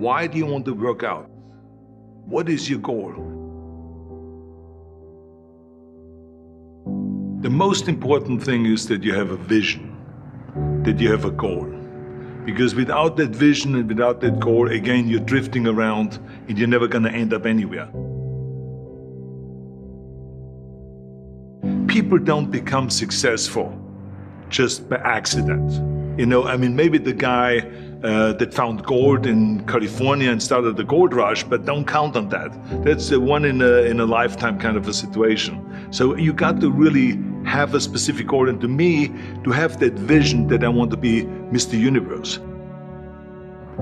Why do you want to work out? What is your goal? The most important thing is that you have a vision, that you have a goal. Because without that vision and without that goal, again, you're drifting around and you're never going to end up anywhere. People don't become successful just by accident. Maybe the guy that found gold in California and started the gold rush, but don't count on that. That's a one in a lifetime kind of a situation. So you got to really have a specific goal, and to me, to have that vision that I want to be Mr. Universe,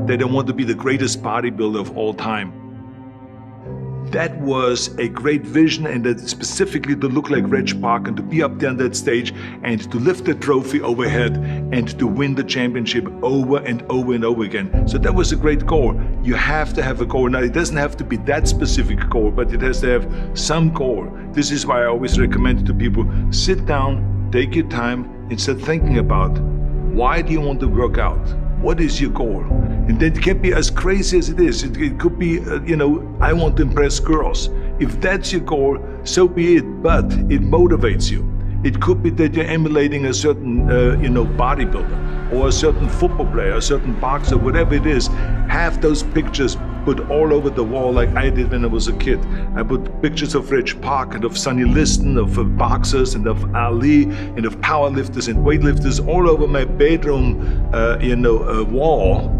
that I want to be the greatest bodybuilder of all time. That was a great vision, and that specifically to look like Reg Park and to be up there on that stage and to lift the trophy overhead and to win the championship over and over and over again. So that was a great goal. You have to have a goal. Now, it doesn't have to be that specific goal, but it has to have some goal. This is why I always recommend to people, sit down, take your time, and start thinking about, why do you want to work out? What is your goal? And that can be as crazy as it is. It could be, I want to impress girls. If that's your goal, so be it, but it motivates you. It could be that you're emulating a certain, bodybuilder or a certain football player, a certain boxer, whatever it is. Have those pictures put all over the wall like I did when I was a kid. I put pictures of Reg Park and of Sonny Liston, of boxers and of Ali and of powerlifters and weightlifters all over my bedroom, wall.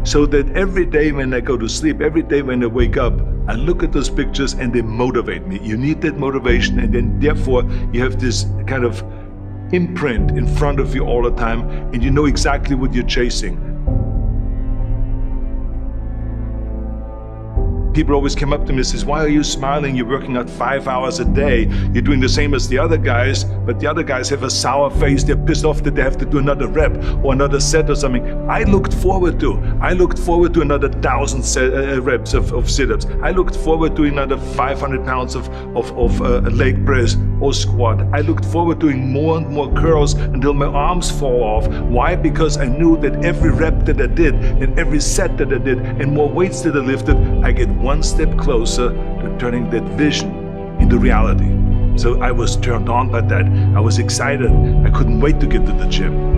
So that every day when I go to sleep, every day when I wake up, I look at those pictures and they motivate me. You need that motivation, and then therefore you have this kind of imprint in front of you all the time, and you know exactly what you're chasing. People always come up to me and says, why are you smiling? You're working out 5 hours a day. You're doing the same as the other guys, but the other guys have a sour face. They're pissed off that they have to do another rep or another set or something. I looked forward to another 1,000 reps of sit-ups. I looked forward to another 500 pounds of leg press or squat. I looked forward to doing more and more curls until my arms fall off. Why? Because I knew that every rep that I did and every set that I did and more weights that I lifted, I get one step closer to turning that vision into reality. So I was turned on by that. I was excited. I couldn't wait to get to the gym.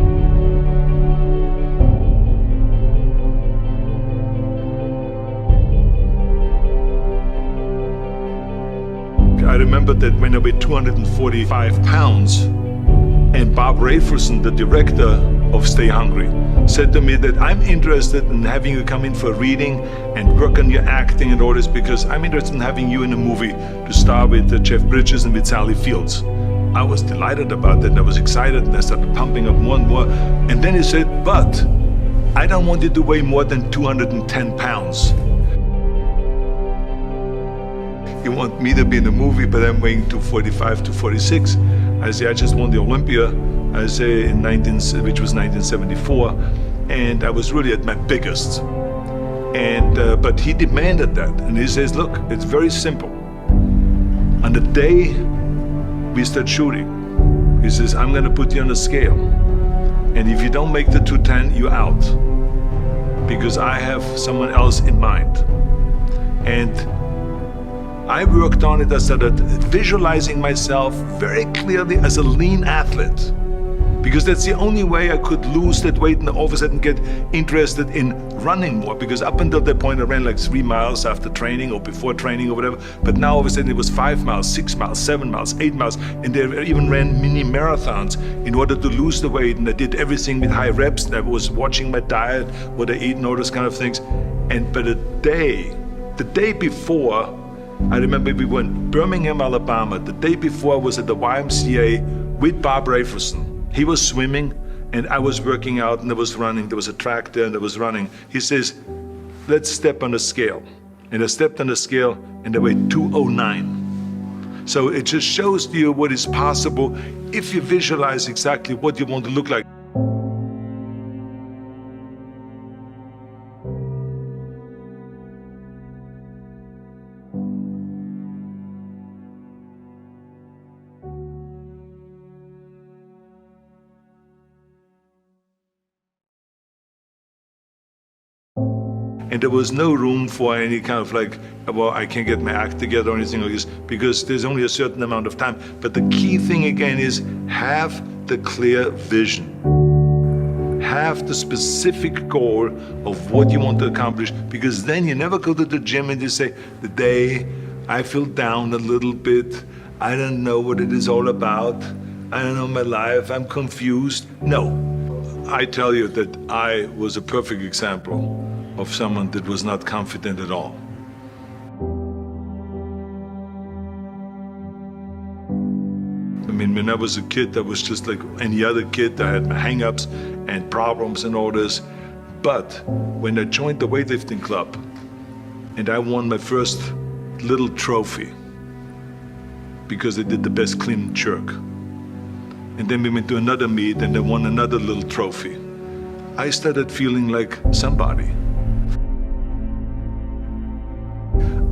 I remember that when I weighed 245 pounds, and Bob Raferson, the director of Stay Hungry, said to me that I'm interested in having you come in for a reading and work on your acting and all this, because I'm interested in having you in a movie to star with Jeff Bridges and with Sally Fields. I was delighted about that, and I was excited, and I started pumping up more and more. And then he said, but I don't want you to weigh more than 210 pounds. You want me to be in the movie, but I'm weighing 245, 246. I say, I just won the Olympia, I say, which was 1974, and I was really at my biggest. And but he demanded that, and he says, look, it's very simple. On the day we start shooting, he says, I'm gonna put you on a scale, and if you don't make the 210, you're out, because I have someone else in mind. And I worked on it. I started visualizing myself very clearly as a lean athlete, because that's the only way I could lose that weight and all of a sudden get interested in running more, because up until that point I ran like 3 miles after training or before training or whatever, but now all of a sudden it was 5 miles, 6 miles, 7 miles, 8 miles, and they even ran mini marathons in order to lose the weight, and I did everything with high reps, and I was watching my diet, what I eat and all those kind of things. And but the day before, I remember we were in Birmingham, Alabama. The day before I was at the YMCA with Bob Raferson. He was swimming and I was working out, and I was running. There was a track there and I was running. He says, let's step on the scale. And I stepped on the scale and I weighed 209. So it just shows to you what is possible if you visualize exactly what you want to look like. And there was no room for any kind of like, well, I can't get my act together or anything like this, because there's only a certain amount of time. But the key thing again is have the clear vision. Have the specific goal of what you want to accomplish, because then you never go to the gym and you say, the day I feel down a little bit, I don't know what it is all about, I don't know my life, I'm confused. No, I tell you that I was a perfect example of someone that was not confident at all. I mean, when I was a kid, I was just like any other kid. I had my hang-ups and problems and all this. But when I joined the weightlifting club and I won my first little trophy because I did the best clean and jerk, and then we went to another meet and I won another little trophy, I started feeling like somebody.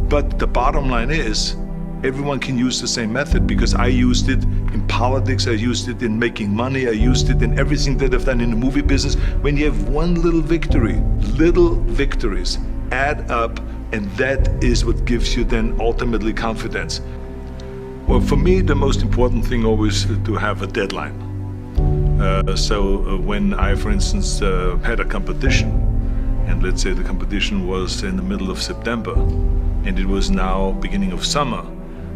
But the bottom line is, everyone can use the same method, because I used it in politics, I used it in making money, I used it in everything that I've done in the movie business. When you have one little victory, little victories add up, and that is what gives you then ultimately confidence. Well, for me, the most important thing always to have a deadline. So when I, for instance, had a competition, and let's say the competition was in the middle of September, and it was now beginning of summer,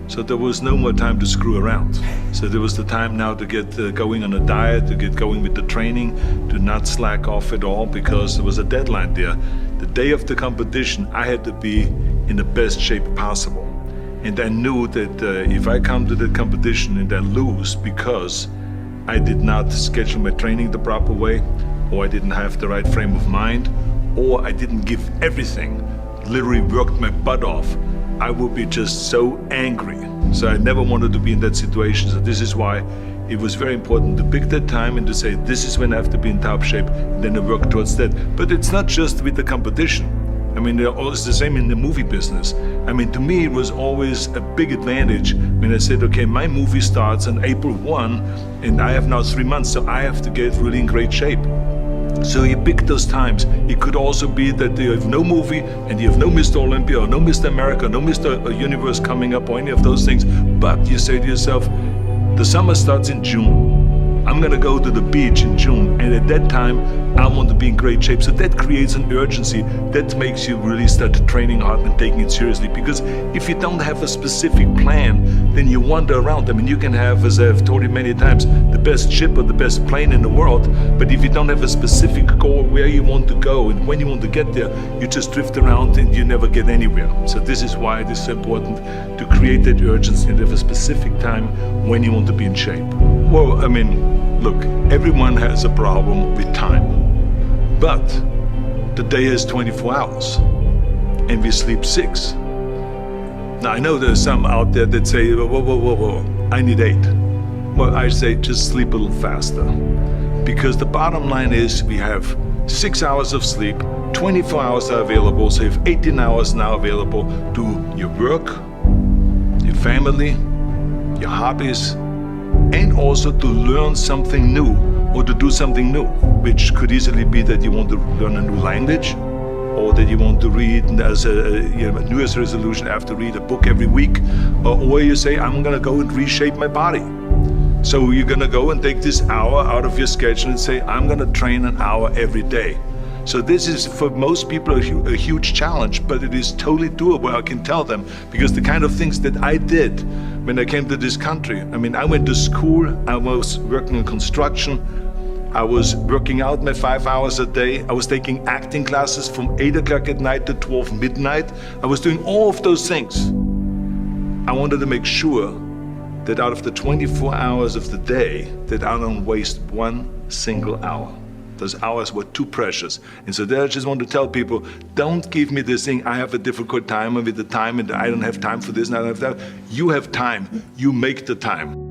so there was no more time to screw around. So there was the time now to get going on a diet, to get going with the training, to not slack off at all, because there was a deadline there. The day of the competition, I had to be in the best shape possible. And I knew that if I come to the competition and I lose because I did not schedule my training the proper way, or I didn't have the right frame of mind, or I didn't give everything, literally worked my butt off, I would be just so angry. So I never wanted to be in that situation. So this is why it was very important to pick that time and to say, this is when I have to be in top shape, and then I work towards that. But it's not just with the competition. I mean, it's the same in the movie business. I mean, to me, it was always a big advantage when I said, okay, my movie starts on April 1, and I have now 3 months, so I have to get really in great shape. So you pick those times. It could also be that you have no movie and you have no Mr. Olympia or no Mr. America, no Mr. Universe coming up or any of those things. But you say to yourself, the summer starts in June. I'm gonna go to the beach in June, and at that time I want to be in great shape. So that creates an urgency that makes you really start training hard and taking it seriously. Because if you don't have a specific plan, then you wander around. I mean, you can have, as I've told you many times, the best ship or the best plane in the world, but if you don't have a specific goal where you want to go and when you want to get there, you just drift around and you never get anywhere. So this is why it is so important to create that urgency and have a specific time when you want to be in shape. Well, I mean, look, everyone has a problem with time, but the day has 24 hours and we sleep 6. Now, I know there's some out there that say, whoa, I need 8. Well, I say just sleep a little faster, because the bottom line is we have 6 hours of sleep, 24 hours are available, so you have 18 hours now available to your work, your family, your hobbies, and also to learn something new or to do something new, which could easily be that you want to learn a new language, or that you want to read as a New Year's resolution, I have to read a book every week, or you say, I'm gonna go and reshape my body. So you're gonna go and take this hour out of your schedule and say, I'm gonna train an hour every day. So this is, for most people, a huge challenge, but it is totally doable, I can tell them, because the kind of things that I did when I came to this country, I mean, I went to school, I was working in construction, I was working out my 5 hours a day, I was taking acting classes from 8 o'clock at night to 12 midnight, I was doing all of those things. I wanted to make sure that out of the 24 hours of the day, that I don't waste one single hour. Those hours were too precious. And so there I just want to tell people, don't give me this thing, I have a difficult time with the time and I don't have time for this and I don't have that. You have time, you make the time.